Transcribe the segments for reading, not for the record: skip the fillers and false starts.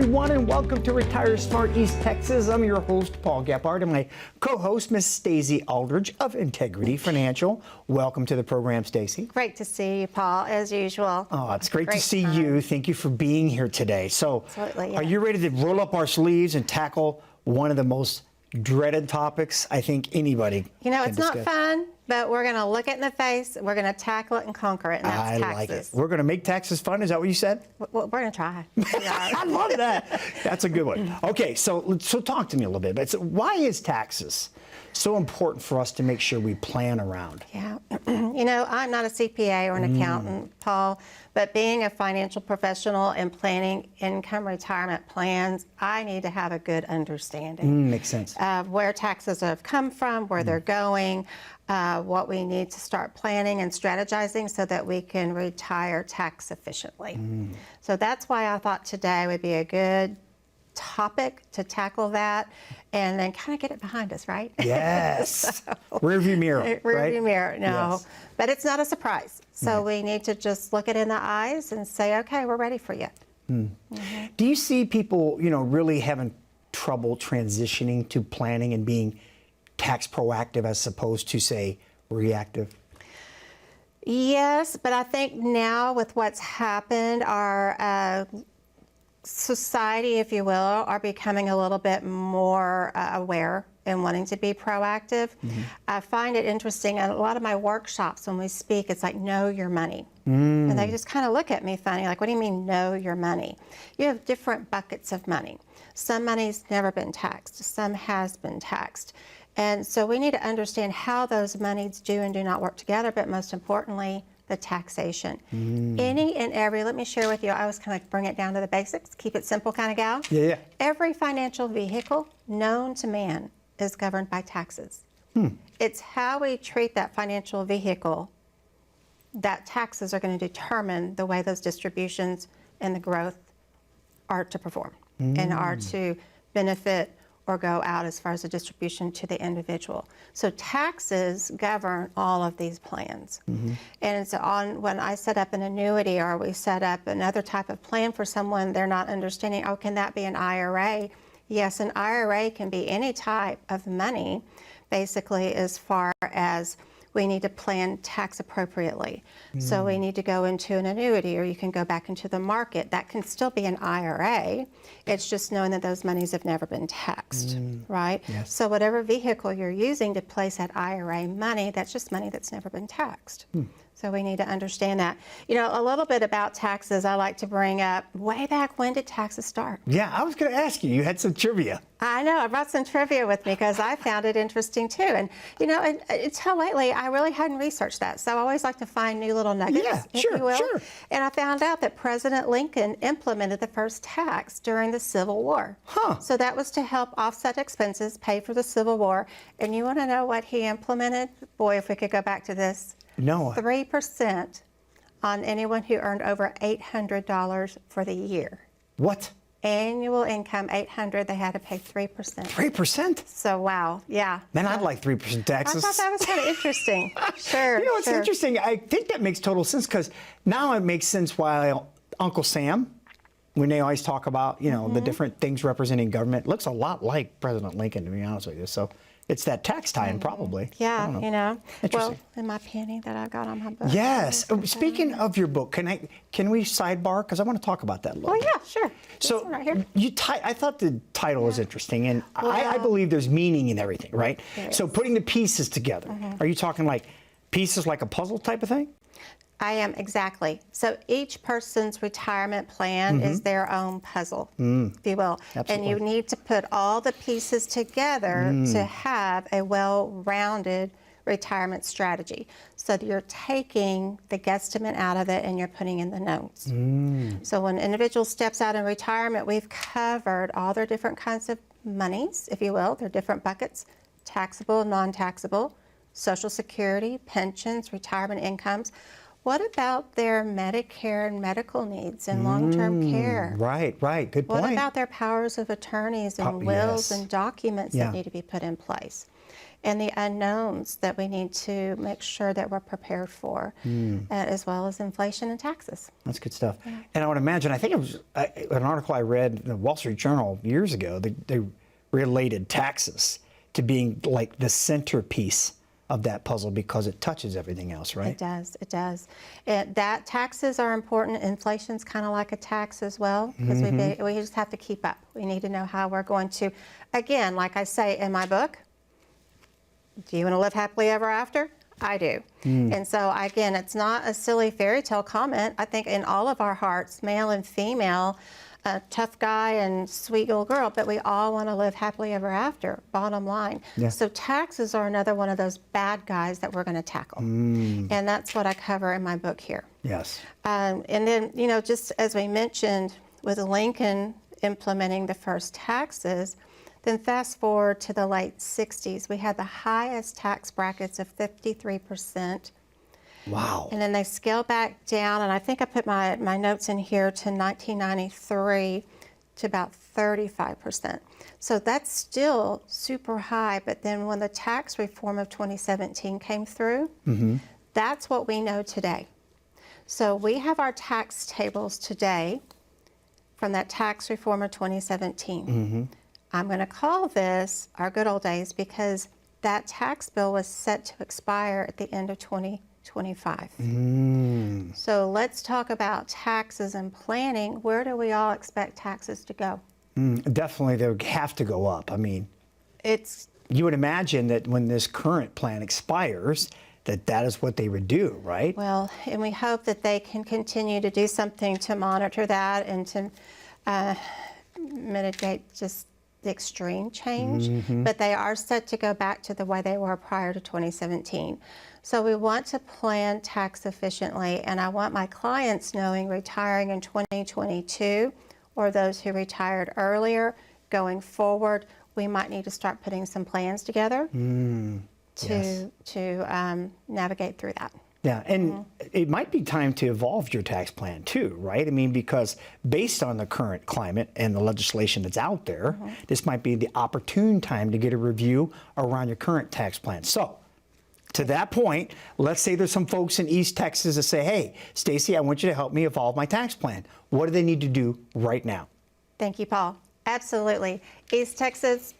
everyone, and welcome to Retire Smart East Texas. I'm your host, 𝗵𝗺𝗃𝗊, and my co-host, Miss Staci Aldridge of Integrity Financial. Welcome to the program, Staci. Great to see you, Paul, as usual. Oh, it's great to see you. Thank you for being here today. So, Absolutely, yeah. Are you ready to roll up our sleeves and tackle one of the most dreaded topics I think anybody You know, can it's discuss? not fun, but we're going to look it in the face, we're going to tackle it and conquer it, and that's I taxes. like it. We're going to make taxes fun. Is that what you said? Well, we're going to try. I love that. That's a good one. Okay, so talk to me a little bit. So why is taxes so important for us to make sure we plan around? Yeah. You know, I'm not a CPA or an accountant, Paul, but being a financial professional and planning income retirement plans, I need to have a good understanding Makes sense. of where taxes have come from, where they're going, what we need to start planning and strategizing so that we can retire tax efficiently. So that's why I thought today would be a good topic to tackle that and then kind of get it behind us, right? Yes. Rearview mirror. Rearview mirror, no. Yes. But it's not a surprise. So we need to just look it in the eyes and say, okay, we're ready for you. Do you see people, really having trouble transitioning to planning and being tax proactive as opposed to, say, reactive? Yes, but I think now with what's happened, our society, if you will, are becoming a little bit more aware and wanting to be proactive. I find it interesting, and a lot of my workshops when we speak, it's like, know your money. And they just kind of look at me funny, like, what do you mean, know your money? You have different buckets of money. Some money's never been taxed, some has been taxed. And so we need to understand how those monies do and do not work together, but most importantly, the taxation. Any and every, let me share with you, I always kind of bring it down to the basics, keep it simple kind of gal. Yeah. Every financial vehicle known to man is governed by taxes. It's how we treat that financial vehicle that taxes are going to determine the way those distributions and the growth are to perform and are to benefit or go out as far as the distribution to the individual. So taxes govern all of these plans. And it's on when I set up an annuity or we set up another type of plan for someone, they're not understanding, oh, can that be an IRA? Yes, an IRA can be any type of money, basically, as far as we need to plan tax appropriately. So we need to go into an annuity, or you can go back into the market. That can still be an IRA. It's just knowing that those monies have never been taxed, right? Yes. So whatever vehicle you're using to place that IRA money, that's just money that's never been taxed. So we need to understand that. You know, a little bit about taxes I like to bring up. Way back, when did taxes start? Yeah, I was going to ask you. You had some trivia. I know. I brought some trivia with me because I found it interesting too. And, you know, until lately, I really hadn't researched that. So I always like to find new little nuggets, if you will. Sure. And I found out that President Lincoln implemented the first tax during the Civil War. So that was to help offset expenses, pay for the Civil War. And you want to know what he implemented? Boy, if we could go back to this. No. 3% on anyone who earned over $800 for the year. What? Annual income, $800, they had to pay 3%. 3%? So, wow, yeah. Man, I'd like 3% taxes. I thought that was kind of interesting. Sure. You know, it's interesting. I think that makes total sense because now it makes sense why Uncle Sam, when they always talk about, the different things representing government, looks a lot like President Lincoln, to be honest with you. So it's that tax tie-in, probably. Yeah, Interesting. Well, in my penny that I've got on my book. Yes. Speaking of your book, can we sidebar? Because I want to talk about that a little bit. Yeah, sure. So this one right here. I thought the title was interesting, and I believe there's meaning in everything, right? So putting the pieces together. Are you talking like pieces like a puzzle type of thing? I am, exactly. So each person's retirement plan is their own puzzle, if you will. Absolutely. And you need to put all the pieces together to have a well-rounded retirement strategy. So you're taking the guesstimate out of it and you're putting in the notes. So when an individual steps out in retirement, we've covered all their different kinds of monies, if you will, their different buckets, taxable, non-taxable, Social Security, pensions, retirement incomes. What about their Medicare and medical needs and long-term care? Right, good point. What about their powers of attorneys and wills and documents that need to be put in place? and the unknowns that we need to make sure that we're prepared for, as well as inflation and taxes. That's good stuff. Yeah. And I would imagine, I think it was an article I read in the Wall Street Journal years ago, they related taxes to being like the centerpiece of that puzzle because it touches everything else, right? It does, it does. That taxes are important. Inflation's kind of like a tax as well, because we just have to keep up. We need to know how we're going to, again, like I say in my book, do you want to live happily ever after? I do. And so again, it's not a silly fairy tale comment. I think in all of our hearts, male and female, tough guy and sweet little girl, but we all want to live happily ever after, bottom line. Yeah. So taxes are another one of those bad guys that we're going to tackle. And that's what I cover in my book here. Yes. And then, you know, just as we mentioned with Lincoln implementing the first taxes, then fast forward to the late 60s, we had the highest tax brackets of 53%. Wow. And then they scaled back down, and I think I put my notes in here to 1993 to about 35%. So that's still super high, but then when the tax reform of 2017 came through, that's what we know today. So we have our tax tables today from that tax reform of 2017. I'm going to call this our good old days because that tax bill was set to expire at the end of 2025. So let's talk about taxes and planning. Where do we all expect taxes to go? Definitely, they would have to go up. I mean, you would imagine that when this current plan expires, that is what they would do, right? Well, and we hope that they can continue to do something to monitor that and to mitigate just the extreme change. But they are set to go back to the way they were prior to 2017. So we want to plan tax efficiently, and I want my clients knowing retiring in 2022 or those who retired earlier going forward, we might need to start putting some plans together to navigate through that. Yeah, and it might be time to evolve your tax plan too, right? I mean, because based on the current climate and the legislation that's out there, this might be the opportune time to get a review around your current tax plan. So, to that point, let's say there's some folks in East Texas that say, hey, Staci, I want you to help me evolve my tax plan. What do they need to do right now? Thank you, Paul. Absolutely. East Texas,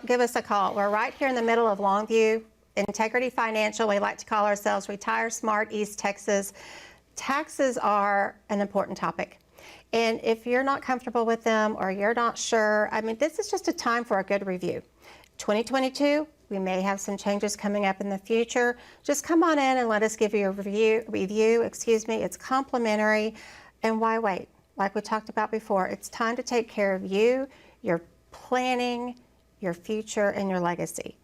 give us a call. We're right here in the middle of Longview. Integrity Financial, we like to call ourselves Retire Smart East Texas. Taxes are an important topic. And if you're not comfortable with them or you're not sure, I mean, this is just a time for a good review. 2022, we may have some changes coming up in the future. Just come on in and let us give you a review. It's complimentary. And why wait? Like we talked about before, it's time to take care of you, your planning, your future, and your legacy.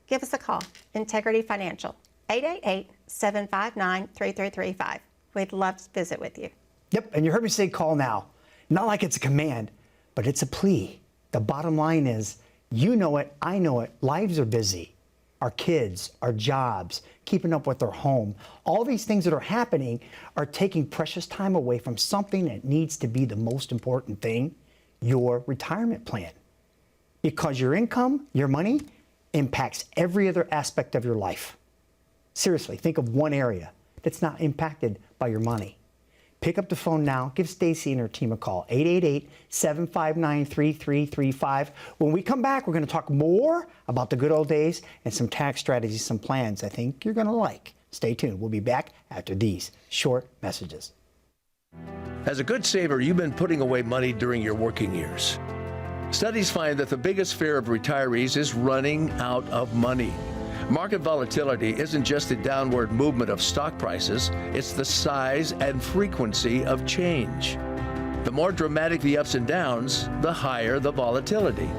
Give us a call, Integrity Financial, 888-759-3335. We'd love to visit with you. Yep, and you heard me say call now. Not like it's a command, but it's a plea. The bottom line is, you know it, I know it, lives are busy. Our kids, our jobs, keeping up with our home. All these things that are happening are taking precious time away from something that needs to be the most important thing, your retirement plan. Because your income, your money, impacts every other aspect of your life. Seriously, think of one area that's not impacted by your money. Pick up the phone now. Give Staci and her team a call, 888-759-3335. When we come back, we're going to talk more about the good old days and some tax strategies, some plans I think you're going to like. Stay tuned. We'll be back after these short messages. As a good saver, you've been putting away money during your working years. Studies find that the biggest fear of retirees is running out of money. Market volatility isn't just the downward movement of stock prices, it's the size and frequency of change. The more dramatic the ups and downs, the higher the volatility.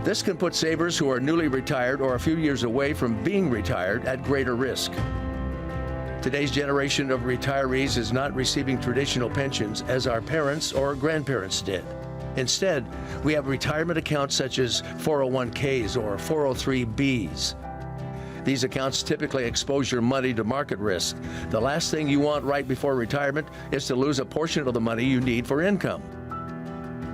This can put savers who are newly retired or a few years away from being retired at greater risk. Today's generation of retirees is not receiving traditional pensions as our parents or grandparents did. Instead, we have retirement accounts such as 401ks or 403bs. These accounts typically expose your money to market risk. The last thing you want right before retirement is to lose a portion of the money you need for income.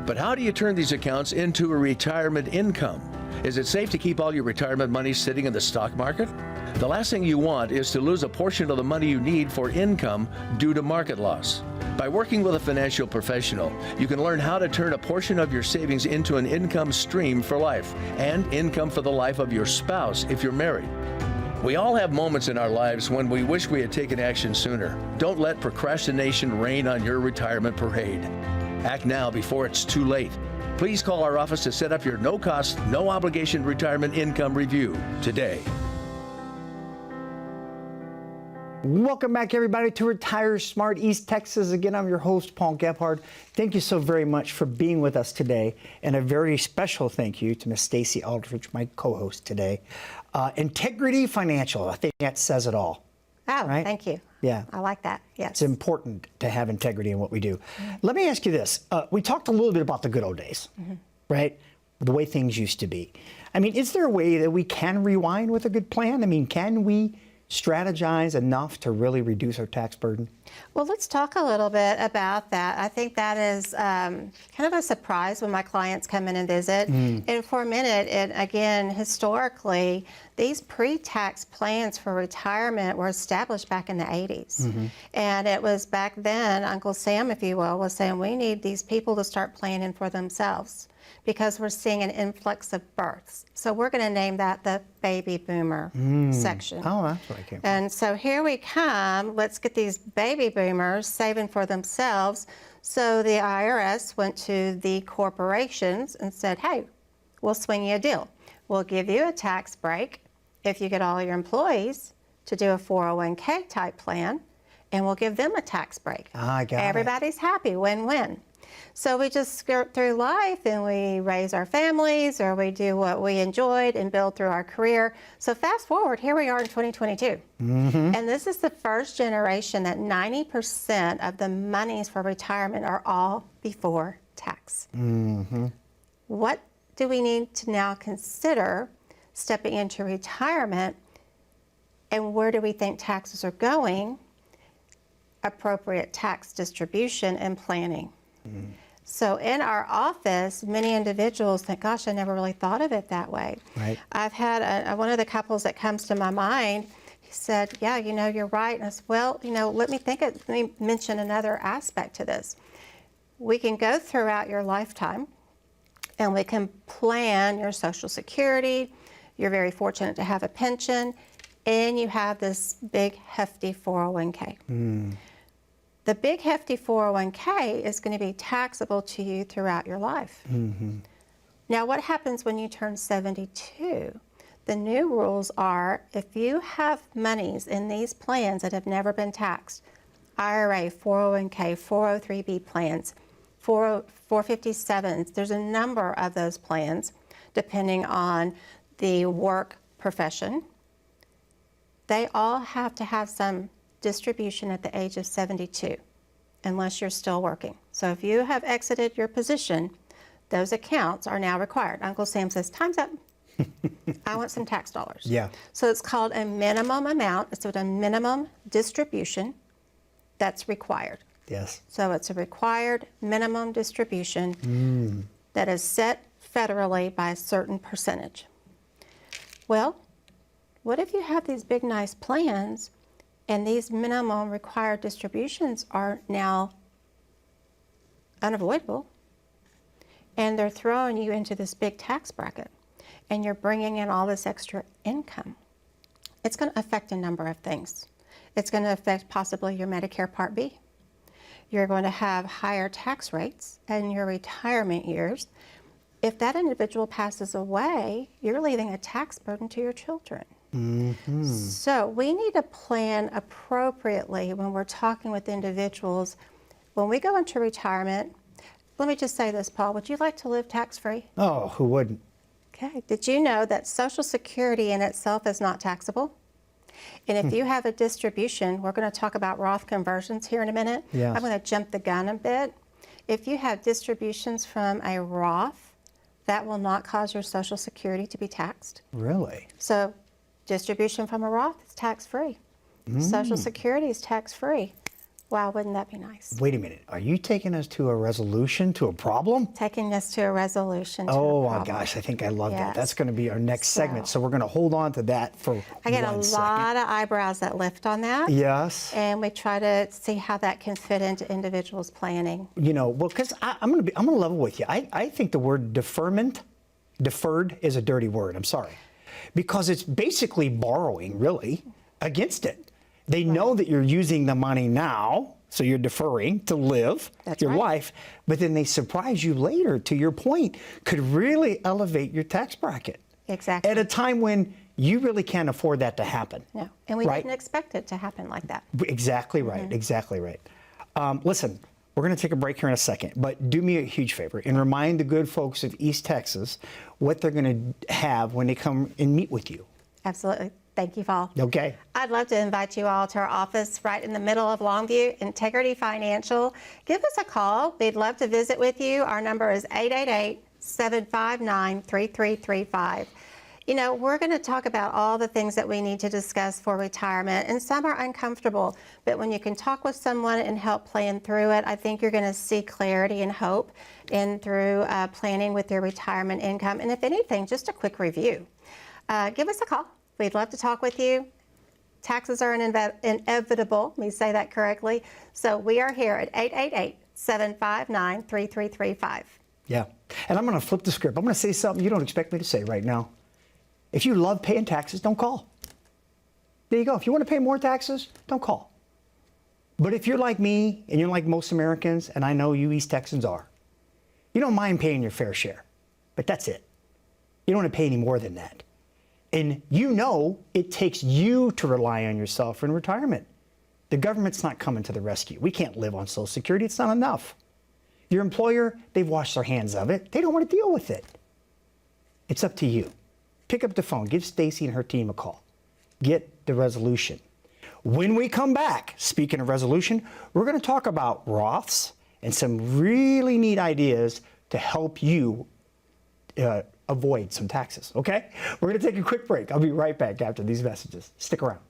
But how do you turn these accounts into a retirement income? Is it safe to keep all your retirement money sitting in the stock market? The last thing you want is to lose a portion of the money you need for income due to market loss. By working with a financial professional, you can learn how to turn a portion of your savings into an income stream for life and income for the life of your spouse if you're married. We all have moments in our lives when we wish we had taken action sooner. Don't let procrastination reign on your retirement parade. Act now before it's too late. Please call our office to set up your no-cost, no-obligation retirement income review today. Welcome back, everybody, to Retire Smart East Texas. Again, I'm your host, Paul 𝗵𝗵𝗆. Thank you so very much for being with us today, and a very special thank you to Miss Staci Aldridge, my co-host today. Integrity Financial, I think that says it all. Oh, right? thank you. Yeah. I like that, yes. It's important to have integrity in what we do. Let me ask you this. We talked a little bit about the good old days, right? The way things used to be. I mean, is there a way that we can rewind with a good plan? I mean, can we strategize enough to really reduce our tax burden? Well, let's talk a little bit about that. I think that is kind of a surprise when my clients come in and visit. And for a minute, and again, historically, these pre-tax plans for retirement were established back in the 80s. And it was back then, Uncle Sam, if you will, was saying we need these people to start planning for themselves because we're seeing an influx of births. So we're going to name that the baby boomer section. Oh, that's what I came from. And so here we come. Let's get these baby boomers saving for themselves. So the IRS went to the corporations and said, hey, we'll swing you a deal. We'll give you a tax break if you get all your employees to do a 401k type plan, and we'll give them a tax break. I got it. Everybody's happy, win-win. So we just skirt through life and we raise our families, or we do what we enjoyed and build through our career. So fast forward, here we are in 2022. And this is the first generation that 90% of the monies for retirement are all before tax. What do we need to now consider stepping into retirement, and where do we think taxes are going? Appropriate tax distribution and planning. So in our office, many individuals think, gosh, I never really thought of it that way. Right. I've had one of the couples that comes to my mind, he said, yeah, you know, you're right. And I said, well, you know, let me mention another aspect to this. We can go throughout your lifetime and we can plan your Social Security. You're very fortunate to have a pension, and you have this big, hefty 401k. The big, hefty 401k is going to be taxable to you throughout your life. Now, what happens when you turn 72? The new rules are, if you have monies in these plans that have never been taxed, IRA, 401k, 403b plans, 457s, there's a number of those plans, depending on the work profession. They all have to have some distribution at the age of 72, unless you're still working. So if you have exited your position, those accounts are now required. Uncle Sam says, time's up. I want some tax dollars. Yeah. So it's called a minimum amount. It's a minimum distribution that's required. Yes. So it's a required minimum distribution that is set federally by a certain percentage. Well, what if you have these big, nice plans and these minimum required distributions are now unavoidable, and they're throwing you into this big tax bracket, and you're bringing in all this extra income? It's going to affect a number of things. It's going to affect possibly your Medicare Part B. You're going to have higher tax rates in your retirement years. If that individual passes away, you're leaving a tax burden to your children. So we need to plan appropriately when we're talking with individuals. When we go into retirement, let me just say this, Paul, would you like to live tax-free? Oh, who wouldn't? Okay. Did you know that Social Security in itself is not taxable? And if you have a distribution, we're going to talk about Roth conversions here in a minute. Yes. I'm going to jump the gun a bit. If you have distributions from a Roth, that will not cause your Social Security to be taxed. Really? So distribution from a Roth is tax-free. Social Security is tax-free. Wow, wouldn't that be nice? Wait a minute. Are you taking us to a resolution to a problem? Taking us to a resolution. Oh my gosh, I think I love that. Yes. That's going to be our next segment. So we're going to hold on to that for I get a 1 lot of eyebrows that lift on that. Yes. And we try to see how that can fit into individuals' planning. You know, well, because I'm going to level with you. I think the word deferred is a dirty word. I'm sorry. Because it's basically borrowing, really, against it. They know that you're using the money now, so you're deferring to live your life, but then they surprise you later, to your point, could really elevate your tax bracket. Exactly. At a time when you really can't afford that to happen. No, and we didn't expect it to happen like that. Exactly right, exactly right. Listen, we're going to take a break here in a second, but do me a huge favor and remind the good folks of East Texas what they're going to have when they come and meet with you. Absolutely. Thank you, Paul. Okay. I'd love to invite you all to our office right in the middle of Longview, Integrity Financial. Give us a call. We'd love to visit with you. Our number is 888-759-3335. You know, we're going to talk about all the things that we need to discuss for retirement, and some are uncomfortable, but when you can talk with someone and help plan through it, I think you're going to see clarity and hope through planning with your retirement income. And if anything, just a quick review. Give us a call. We'd love to talk with you. Taxes are inevitable, let me say that correctly. So we are here at 888-759-3335. Yeah. And I'm going to flip the script. I'm going to say something you don't expect me to say right now. If you love paying taxes, don't call. There you go. If you want to pay more taxes, don't call. But if you're like me, and you're like most Americans, and I know you East Texans are, you don't mind paying your fair share. But that's it. You don't want to pay any more than that. And you know it takes you to rely on yourself in retirement. The government's not coming to the rescue. We can't live on Social Security. It's not enough. Your employer, they've washed their hands of it. They don't want to deal with it. It's up to you. Pick up the phone. Give Staci and her team a call. Get the resolution. When we come back, speaking of resolution, we're going to talk about Roths and some really neat ideas to help you avoid some taxes, okay? We're going to take a quick break. I'll be right back after these messages. Stick around.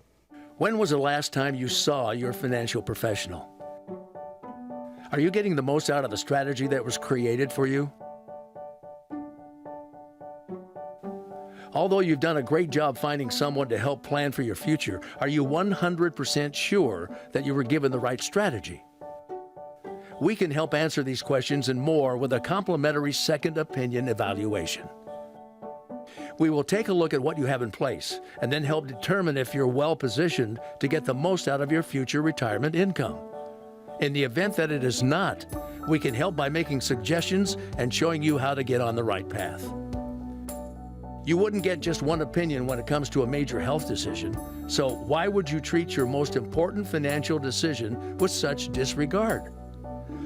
When was the last time you saw your financial professional? Are you getting the most out of the strategy that was created for you? Although you've done a great job finding someone to help plan for your future, are you 100% sure that you were given the right strategy? We can help answer these questions and more with a complimentary second opinion evaluation. We will take a look at what you have in place and then help determine if you're well positioned to get the most out of your future retirement income. In the event that it is not, we can help by making suggestions and showing you how to get on the right path. You wouldn't get just one opinion when it comes to a major health decision, so why would you treat your most important financial decision with such disregard?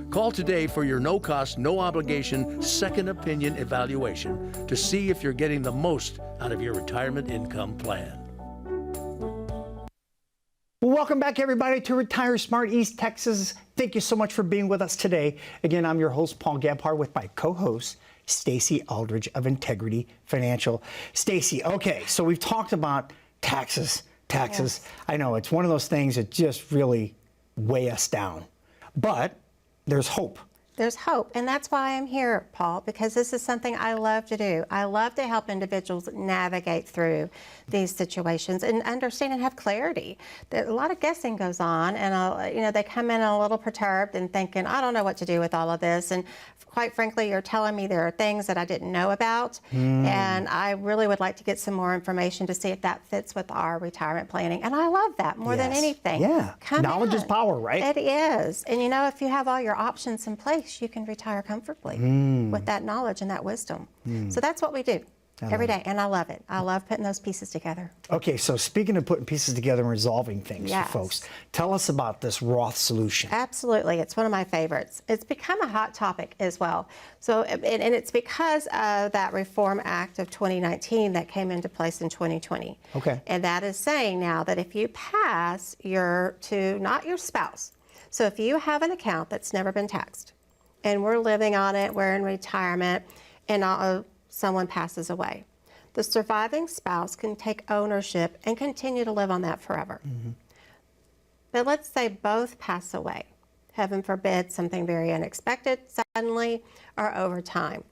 Call today for your no-cost, no-obligation second opinion evaluation to see if you're getting the most out of your retirement income plan. Well, welcome back, everybody, to Retire Smart East Texas. Thank you so much for being with us today. Again, I'm your host, Paul Gebhardt, with my co-host, Staci Aldridge of Integrity Financial. Staci, okay, so we've talked about taxes. Yes. I know it's one of those things that just really weigh us down, but there's hope. There's hope, and that's why I'm here, Paul, because this is something I love to do. I love to help individuals navigate through these situations and understand and have clarity. A lot of guessing goes on, and you know, they come in a little perturbed and thinking, I don't know what to do with all of this, and quite frankly, you're telling me there are things that I didn't know about, and I really would like to get some more information to see if that fits with our retirement planning, and I love that more than anything. Yeah, knowledge is power, right? It is, and you know, if you have all your options in place, you can retire comfortably with that knowledge and that wisdom. So that's what we do every day, and I love it. I love putting those pieces together. Okay, so speaking of putting pieces together and resolving things for folks, tell us about this Roth solution. Absolutely, it's one of my favorites. It's become a hot topic as well. So, and it's because of that Reform Act of 2019 that came into place in 2020. Okay. And that is saying now that if you pass not your spouse, so if you have an account that's never been taxed, and we're living on it, we're in retirement, and someone passes away, the surviving spouse can take ownership and continue to live on that forever. But let's say both pass away. Heaven forbid, something very unexpected, suddenly, or over time.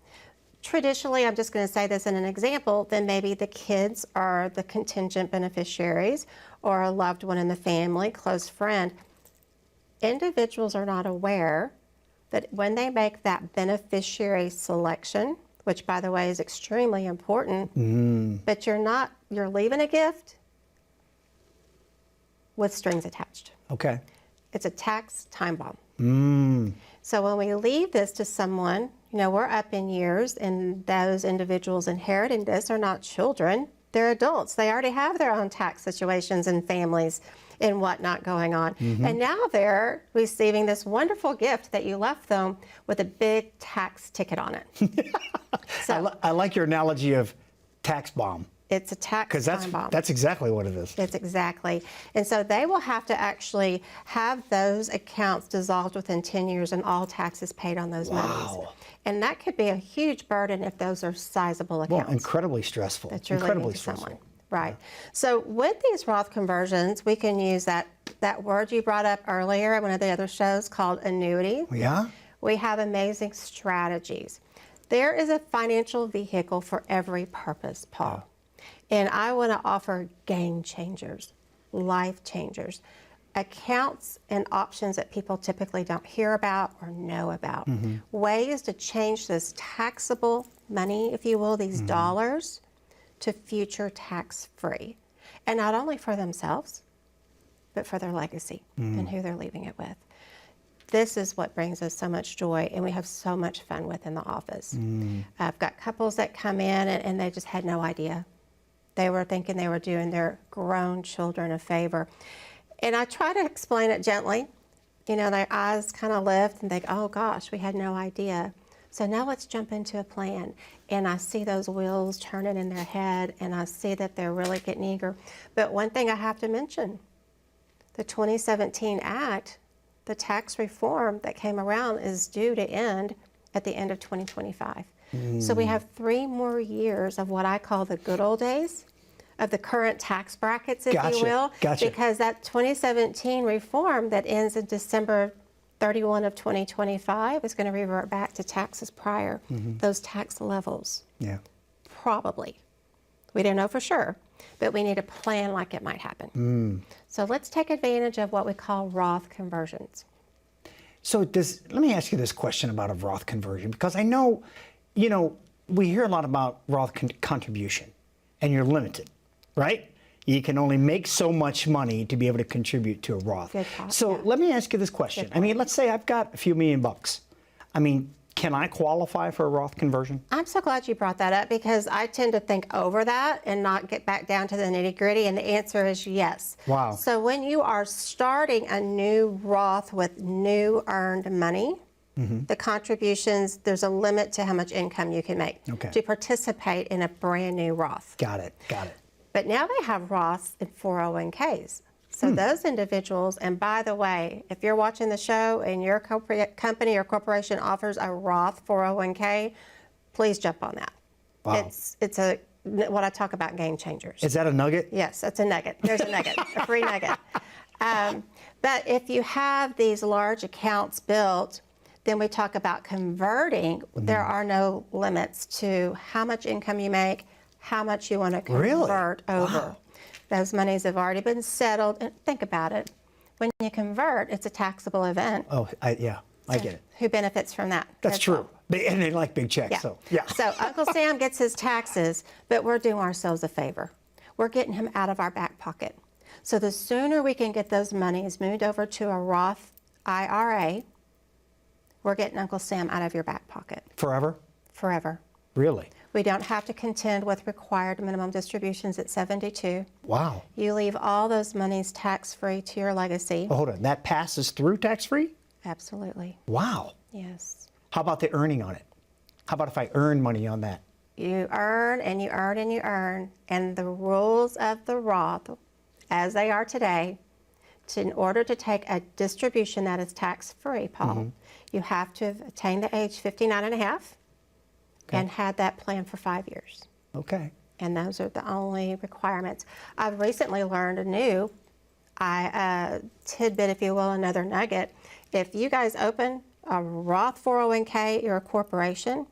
Traditionally, I'm just going to say this in an example, then maybe the kids are the contingent beneficiaries or a loved one in the family, close friend. Individuals are not aware that when they make that beneficiary selection, which by the way is extremely important, but you're leaving a gift with strings attached. Okay. It's a tax time bomb. So when we leave this to someone, we're up in years, and those individuals inheriting this are not children, they're adults. They already have their own tax situations and families and whatnot going on. And now they're receiving this wonderful gift that you left them with a big tax ticket on it. So I like your analogy of tax bomb. it's a tax time bomb. That's exactly what it is. It's exactly. And so they will have to actually have those accounts dissolved within 10 years and all taxes paid on those monies. And that could be a huge burden if those are sizable accounts. Well, incredibly stressful. That you're Incredibly leaving to stressful. someone. Right. So with these Roth conversions, we can use that word you brought up earlier at one of the other shows called annuity. Yeah? We have amazing strategies. There is a financial vehicle for every purpose, Paul. And I want to offer game changers, life changers, accounts and options that people typically don't hear about or know about. Ways to change this taxable money, if you will, these dollars, to future tax-free. And not only for themselves, but for their legacy and who they're leaving it with. This is what brings us so much joy, and we have so much fun with in the office. I've got couples that come in and they just had no idea. They were thinking they were doing their grown children a favor. And I try to explain it gently. You know, their eyes kind of lift and think, oh gosh, we had no idea. So now let's jump into a plan. And I see those wheels turning in their head, and I see that they're really getting eager. But one thing I have to mention, the 2017 Act, the tax reform that came around, is due to end at the end of 2025. So we have 3 more years of what I call the good old days of the current tax brackets, if you will. Because that 2017 reform that ends in December 31 of 2025 is going to revert back to taxes prior, those tax levels. Yeah. Probably. We don't know for sure, but we need a plan like it might happen. So let's take advantage of what we call Roth conversions. So let me ask you this question about a Roth conversion, because I know, you know, we hear a lot about Roth contribution, and you're limited, right? You can only make so much money to be able to contribute to a Roth. Good thought, so let me ask you this question. I mean, let's say I've got a few million bucks. I mean, can I qualify for a Roth conversion? I'm so glad you brought that up, because I tend to think over that and not get back down to the nitty-gritty, and the answer is yes. Wow. So when you are starting a new Roth with new earned money, the contributions, there's a limit to how much income you can make to participate in a brand new Roth. Got it, got it. But now they have Roths and 401ks. So those individuals, and by the way, if you're watching the show and your company or corporation offers a Roth 401k, please jump on that. Wow. It's what I talk about, game changers. Is that a nugget? Yes, that's a nugget. There's a nugget, a free nugget. But if you have these large accounts built, then we talk about converting. There are no limits to how much income you make, how much you want to convert over. Wow. Those monies have already been settled. And think about it. When you convert, it's a taxable event. Oh, yeah, I get it. Who benefits from that? That's true. And they like big checks, so yeah. So Uncle Sam gets his taxes, but we're doing ourselves a favor. We're getting him out of our back pocket. So the sooner we can get those monies moved over to a Roth IRA, we're getting Uncle Sam out of your back pocket. Forever? Forever. Really? We don't have to contend with required minimum distributions at 72. Wow. You leave all those monies tax-free to your legacy. Oh, hold on, that passes through tax-free? Absolutely. Wow. Yes. How about the earning on it? How about if I earn money on that? You earn and you earn and you earn, and the rules of the Roth, as they are today, in order to take a distribution that is tax-free, Paul, you have to have attained the age 59 and a half and had that plan for 5 years. Okay. And those are the only requirements. I've recently learned anew, tidbit, if you will, another nugget. If you guys open a Roth 401k, you're a corporation,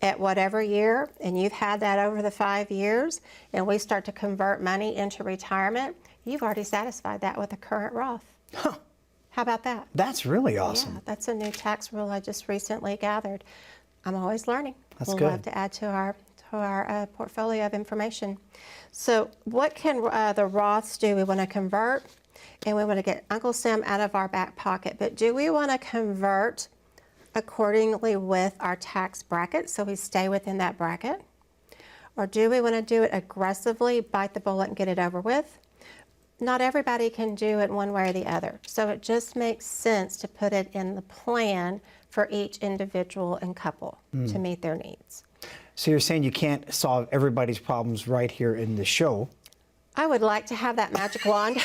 at whatever year, and you've had that over the 5 years, and we start to convert money into retirement, you've already satisfied that with a current Roth. Huh. How about that? That's really awesome. Yeah, that's a new tax rule I just recently gathered. I'm always learning. That's we'll good. love to add to our portfolio of information. So what can the Roths do? We want to convert, and we want to get Uncle Sam out of our back pocket. But do we want to convert accordingly with our tax bracket, so we stay within that bracket? Or do we want to do it aggressively, bite the bullet and get it over with? Not everybody can do it one way or the other. So it just makes sense to put it in the plan for each individual and couple to meet their needs. So you're saying you can't solve everybody's problems right here in the show. I would like to have that magic wand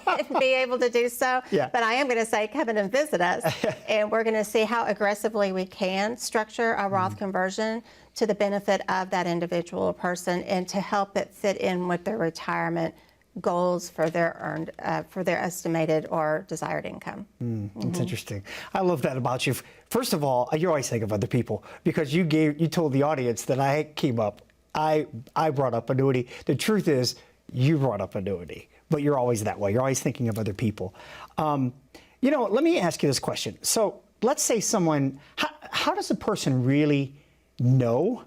and be able to do so, Yeah. but I am going to say come in and visit us, and we're going to see how aggressively we can structure a Roth conversion to the benefit of that individual person and to help it fit in with their retirement goals for their earned, for their estimated or desired income. That's interesting. I love that about you. First of all, you always think of other people because you told the audience that I came up. I brought up annuity. The truth is, you brought up annuity, but you're always that way. You're always thinking of other people. You know, let me ask you this question. So let's say someone, how does a person really know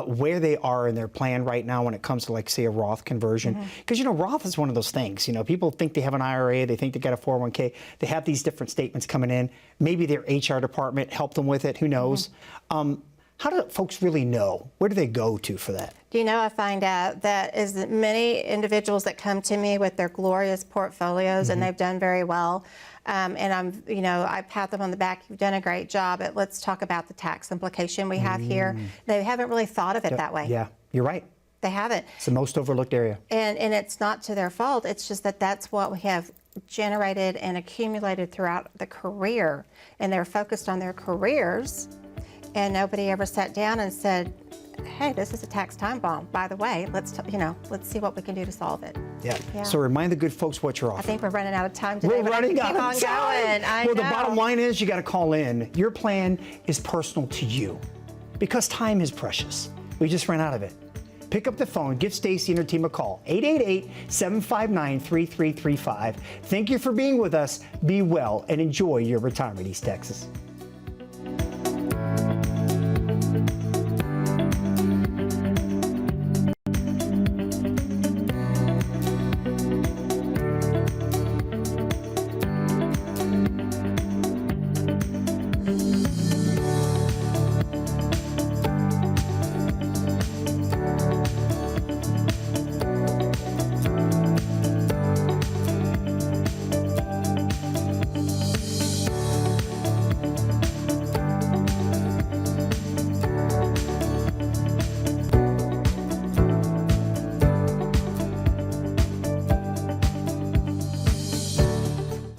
where they are in their plan right now when it comes to, like, say, a Roth conversion? Because, you know, Roth is one of those things. You know, people think they have an IRA, they think they got a 401k, they have these different statements coming in. Maybe their HR department helped them with it, who knows? How do folks really know? Where do they go to for that? Do you know, I find out that as many individuals that come to me with their glorious portfolios and they've done very well, and I'm, you know, I pat them on the back, you've done a great job, but let's talk about the tax implication we have here. They haven't really thought of it that way. Yeah, you're right. They haven't. It's the most overlooked area. And it's not to their fault, it's just that that's what we have generated and accumulated throughout the career, and they're focused on their careers, and nobody ever sat down and said, hey, this is a tax time bomb. By the way, let's see what we can do to solve it. Yeah. Yeah. So remind the good folks what you're I offering. think we're running out of time today. We're but I running can out keep of on time. going. I Well, know. the bottom line is you got to call in. Your plan is personal to you because time is precious. We just ran out of it. Pick up the phone, give Staci and her team a call, 888-759-3335. Thank you for being with us. Be well and enjoy your retirement, East Texas.